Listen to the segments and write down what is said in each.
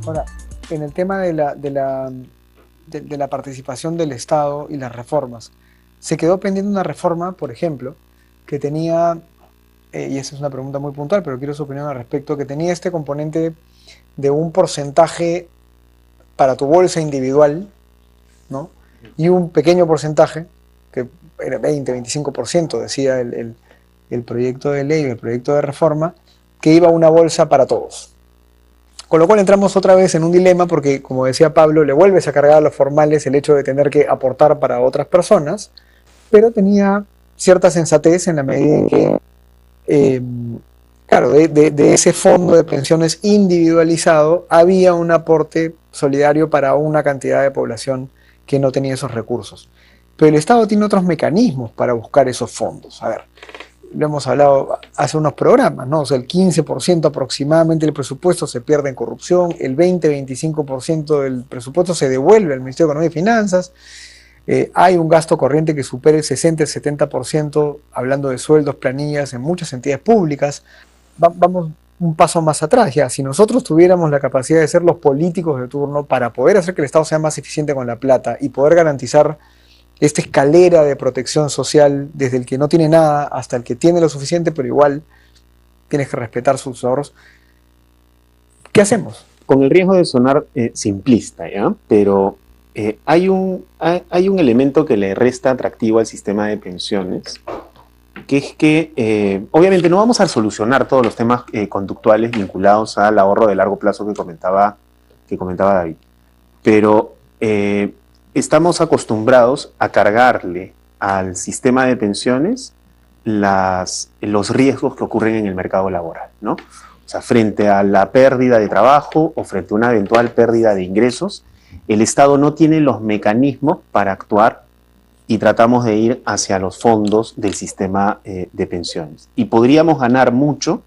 Ahora, en el tema de la participación del Estado y las reformas, se quedó pendiente una reforma, por ejemplo, que tenía, y esa es una pregunta muy puntual, pero quiero su opinión al respecto, que tenía este componente de un porcentaje para tu bolsa individual, ¿no? Y un pequeño porcentaje, que era 20-25%, decía el proyecto de ley, el proyecto de reforma, que iba a una bolsa para todos. Con lo cual entramos otra vez en un dilema porque, como decía Pablo, le vuelves a cargar a los formales el hecho de tener que aportar para otras personas, pero tenía cierta sensatez en la medida en que, eh, claro, de ese fondo de pensiones individualizado había un aporte solidario para una cantidad de población que no tenía esos recursos. Pero el Estado tiene otros mecanismos para buscar esos fondos. A ver, lo hemos hablado hace unos programas, ¿no? O sea, el 15% aproximadamente del presupuesto se pierde en corrupción, el 20-25% del presupuesto se devuelve al Ministerio de Economía y Finanzas, hay un gasto corriente que supera el 60-70%, hablando de sueldos, planillas, en muchas entidades públicas. Vamos un paso más atrás, ya, si nosotros tuviéramos la capacidad de ser los políticos de turno para poder hacer que el Estado sea más eficiente con la plata y poder garantizar esta escalera de protección social desde el que no tiene nada hasta el que tiene lo suficiente, pero igual tienes que respetar sus ahorros. ¿Qué hacemos? Con el riesgo de sonar simplista, ¿ya? Pero hay un elemento que le resta atractivo al sistema de pensiones, que es que obviamente no vamos a solucionar todos los temas conductuales vinculados al ahorro de largo plazo que comentaba David, pero estamos acostumbrados a cargarle al sistema de pensiones los riesgos que ocurren en el mercado laboral, ¿no? O sea, frente a la pérdida de trabajo o frente a una eventual pérdida de ingresos, el Estado no tiene los mecanismos para actuar y tratamos de ir hacia los fondos del sistema de pensiones. Y podríamos ganar mucho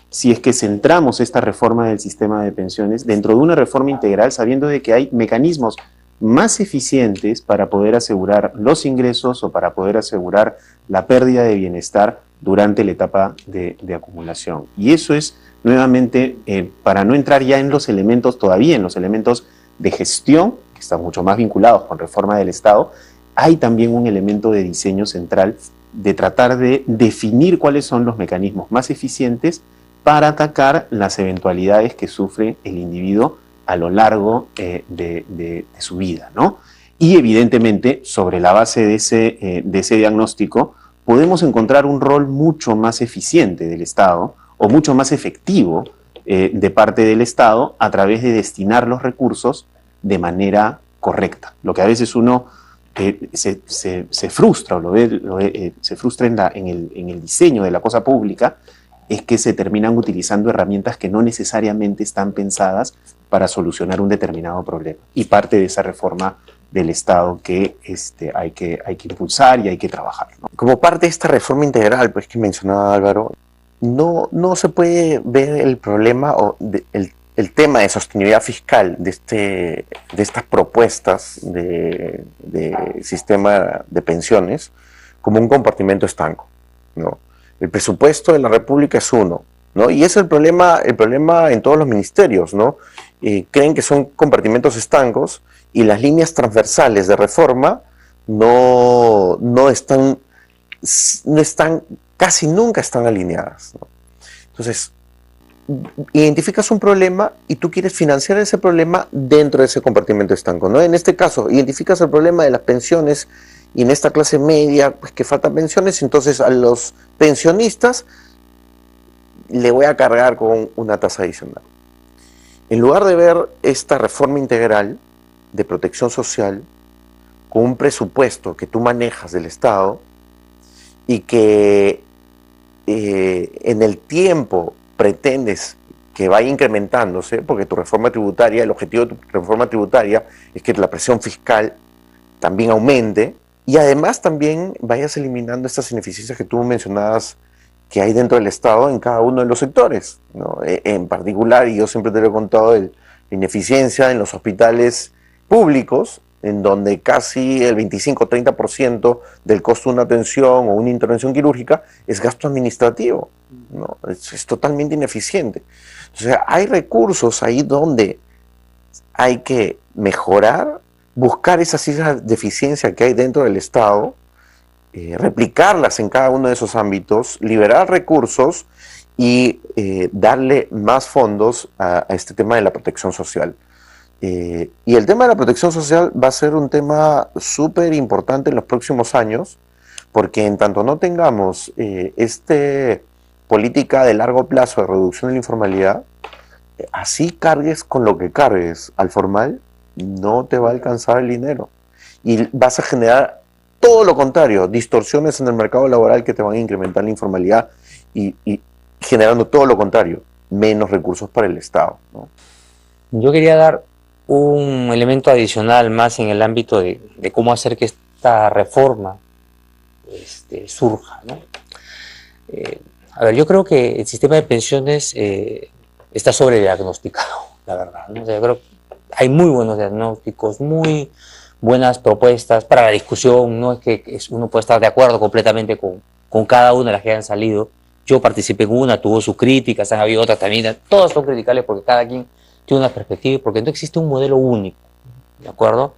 si es que centramos esta reforma del sistema de pensiones dentro de una reforma integral, sabiendo de que hay mecanismos más eficientes para poder asegurar los ingresos o para poder asegurar la pérdida de bienestar durante la etapa de acumulación. Y eso es, nuevamente, para no entrar ya en los elementos, todavía en los elementos de gestión, que están mucho más vinculados con reforma del Estado, hay también un elemento de diseño central de tratar de definir cuáles son los mecanismos más eficientes para atacar las eventualidades que sufre el individuo a lo largo de su vida, ¿no? Y evidentemente, sobre la base de ese diagnóstico, podemos encontrar un rol mucho más eficiente del Estado o mucho más efectivo de parte del Estado a través de destinar los recursos de manera correcta. Lo que a veces uno se frustra o se frustra en el diseño de la cosa pública es que se terminan utilizando herramientas que no necesariamente están pensadas para solucionar un determinado problema. Y parte de esa reforma del Estado que hay que impulsar y hay que trabajar, ¿no? Como parte de esta reforma integral, pues, que mencionaba Álvaro, no se puede ver el problema o el tema de sostenibilidad fiscal de estas propuestas de sistema de pensiones como un compartimento estanco, ¿no? El presupuesto de la República es uno, ¿no? Y es el problema en todos los ministerios, ¿no? Creen que son compartimentos estancos y las líneas transversales de reforma no están, casi nunca están alineadas, ¿no? Entonces, identificas un problema y tú quieres financiar ese problema dentro de ese compartimento estanco, ¿no? En este caso, identificas el problema de las pensiones y en esta clase media, pues que faltan pensiones, entonces a los pensionistas le voy a cargar con una tasa adicional. En lugar de ver esta reforma integral de protección social con un presupuesto que tú manejas del Estado y que en el tiempo pretendes que vaya incrementándose, porque tu reforma tributaria, el objetivo de tu reforma tributaria es que la presión fiscal también aumente y además también vayas eliminando estas ineficiencias que tú mencionabas que hay dentro del Estado en cada uno de los sectores, ¿no? En particular, y yo siempre te lo he contado, la ineficiencia en los hospitales públicos, en donde casi el 25-30% del costo de una atención o una intervención quirúrgica es gasto administrativo, ¿no? Es totalmente ineficiente. O sea, hay recursos ahí donde hay que mejorar, buscar esas deficiencias que hay dentro del Estado, replicarlas en cada uno de esos ámbitos, liberar recursos y darle más fondos a este tema de la protección social. Y el tema de la protección social va a ser un tema súper importante en los próximos años, porque en tanto no tengamos política de largo plazo de reducción de la informalidad, así cargues con lo que cargues al formal, no te va a alcanzar el dinero. Y vas a generar todo lo contrario, distorsiones en el mercado laboral que te van a incrementar la informalidad y generando todo lo contrario, menos recursos para el Estado, ¿no? Yo quería dar un elemento adicional más en el ámbito de cómo hacer que esta reforma surja, ¿no? A ver, yo creo que el sistema de pensiones está sobrediagnosticado, la verdad, ¿no? O sea, yo creo que hay muy buenos diagnósticos, muy buenas propuestas para la discusión. No es que uno puede estar de acuerdo completamente con cada una de las que han salido. Yo participé en una, tuvo sus críticas, han habido otras también, todas son criticables porque cada quien tiene una perspectiva y porque no existe un modelo único, ¿de acuerdo?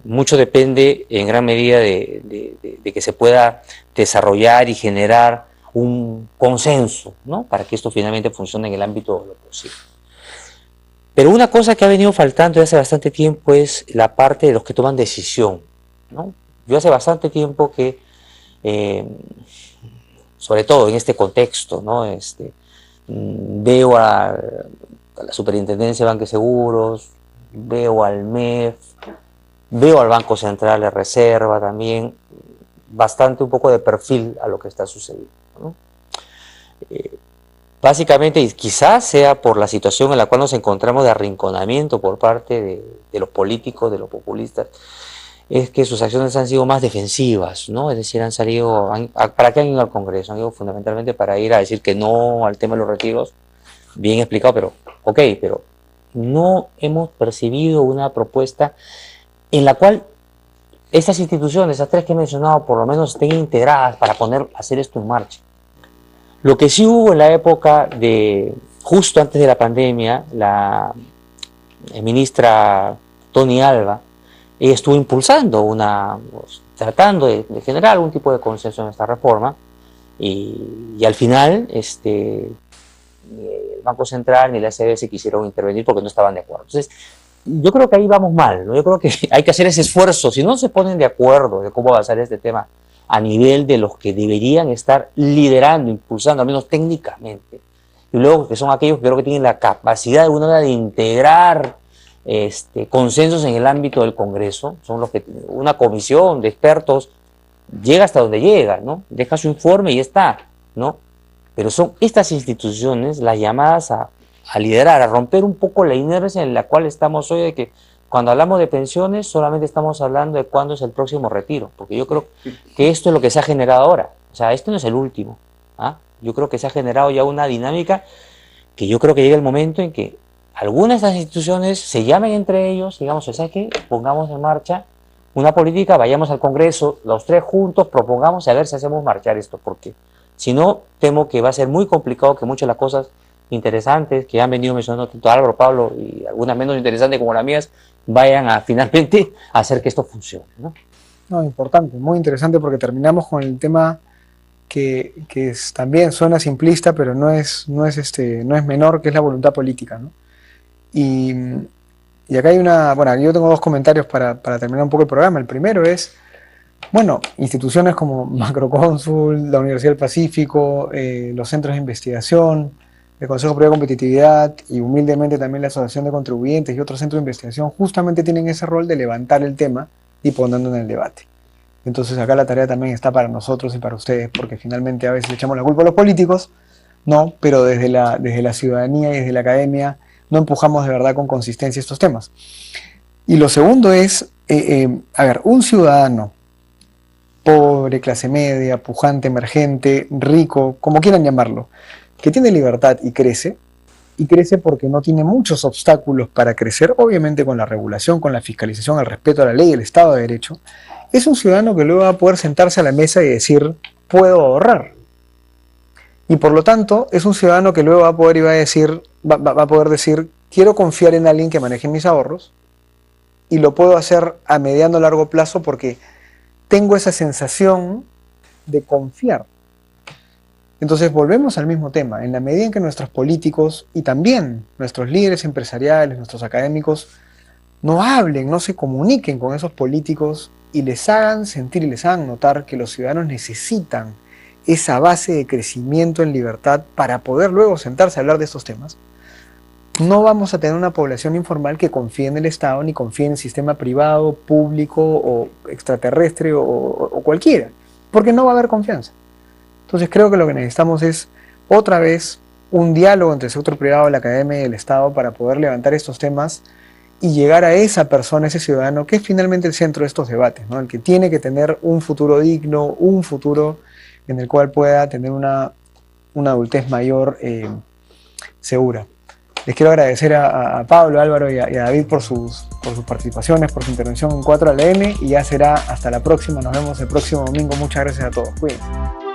Mucho depende en gran medida de que se pueda desarrollar y generar un consenso, ¿no? Para que esto finalmente funcione en el ámbito de lo posible. Pero una cosa que ha venido faltando desde hace bastante tiempo es la parte de los que toman decisión, ¿no? Yo hace bastante tiempo que, sobre todo en este contexto, ¿no? Veo a la Superintendencia de Bancos y Seguros, veo al MEF, veo al Banco Central de Reserva también, bastante un poco de perfil a lo que está sucediendo, ¿no? Básicamente, y quizás sea por la situación en la cual nos encontramos de arrinconamiento por parte de los políticos, de los populistas, es que sus acciones han sido más defensivas, ¿no? Es decir, ¿para qué han ido al Congreso? Han ido fundamentalmente para ir a decir que no al tema de los retiros, bien explicado, pero ok, pero no hemos percibido una propuesta en la cual estas instituciones, esas tres que he mencionado, por lo menos estén integradas para hacer esto en marcha. Lo que sí hubo en la época justo antes de la pandemia, la ministra Tony Alva, ella estuvo impulsando tratando de generar algún tipo de consenso en esta reforma, y al final ni el Banco Central ni la CBS quisieron intervenir porque no estaban de acuerdo. Entonces, yo creo que ahí vamos mal, ¿no? Yo creo que hay que hacer ese esfuerzo. Si no se ponen de acuerdo de cómo avanzar este tema a nivel de los que deberían estar liderando, impulsando, al menos técnicamente, y luego que son aquellos que creo que tienen la capacidad de alguna manera de integrar consensos en el ámbito del Congreso, son los que una comisión de expertos llega hasta donde llega, ¿no? Deja su informe y está, ¿no? Pero son estas instituciones las llamadas a liderar, a romper un poco la inercia en la cual estamos hoy, de que cuando hablamos de pensiones solamente estamos hablando de cuándo es el próximo retiro, porque yo creo que esto es lo que se ha generado ahora. O sea, esto no es el último, ¿ah? Yo creo que se ha generado ya una dinámica que yo creo que llega el momento en que algunas de estas instituciones se llamen entre ellos, digamos, ¿sabes qué? Pongamos en marcha una política, vayamos al Congreso, los tres juntos, propongamos a ver si hacemos marchar esto, porque si no, temo que va a ser muy complicado que muchas de las cosas interesantes que han venido mencionando tanto Álvaro, Pablo y algunas menos interesantes como las mías vayan a finalmente hacer que esto funcione, ¿no? No, importante, muy interesante, porque terminamos con el tema que también suena simplista, pero no es menor, que es la voluntad política, ¿no? Y acá hay aquí yo tengo dos comentarios para terminar un poco el programa. El primero es, bueno, instituciones como Macrocónsul, la Universidad del Pacífico, los centros de investigación, el Consejo Superior de Competitividad y humildemente también la Asociación de Contribuyentes y otros centros de investigación justamente tienen ese rol de levantar el tema y ponerlo en el debate. Entonces acá la tarea también está para nosotros y para ustedes, porque finalmente a veces echamos la culpa a los políticos, no, pero desde la ciudadanía y desde la academia no empujamos de verdad con consistencia estos temas. Y lo segundo es, un ciudadano pobre, clase media, pujante, emergente, rico, como quieran llamarlo, que tiene libertad y crece porque no tiene muchos obstáculos para crecer, obviamente con la regulación, con la fiscalización, el respeto a la ley, el Estado de Derecho, es un ciudadano que luego va a poder sentarse a la mesa y decir, puedo ahorrar. Y por lo tanto, es un ciudadano que luego va a poder decir, quiero confiar en alguien que maneje mis ahorros y lo puedo hacer a mediano o largo plazo porque tengo esa sensación de confiar. Entonces volvemos al mismo tema. En la medida en que nuestros políticos y también nuestros líderes empresariales, nuestros académicos, no hablen, no se comuniquen con esos políticos y les hagan sentir y les hagan notar que los ciudadanos necesitan esa base de crecimiento en libertad para poder luego sentarse a hablar de estos temas, no vamos a tener una población informal que confíe en el Estado ni confíe en el sistema privado, público o extraterrestre o cualquiera, porque no va a haber confianza. Entonces creo que lo que necesitamos es otra vez un diálogo entre el sector privado, la academia y el Estado para poder levantar estos temas y llegar a esa persona, ese ciudadano, que es finalmente el centro de estos debates, ¿no? El que tiene que tener un futuro digno, un futuro en el cual pueda tener una adultez mayor segura. Les quiero agradecer a Pablo, Álvaro y a David por sus participaciones, por su intervención en 4 AM, y ya será hasta la próxima. Nos vemos el próximo domingo. Muchas gracias a todos. Cuídense.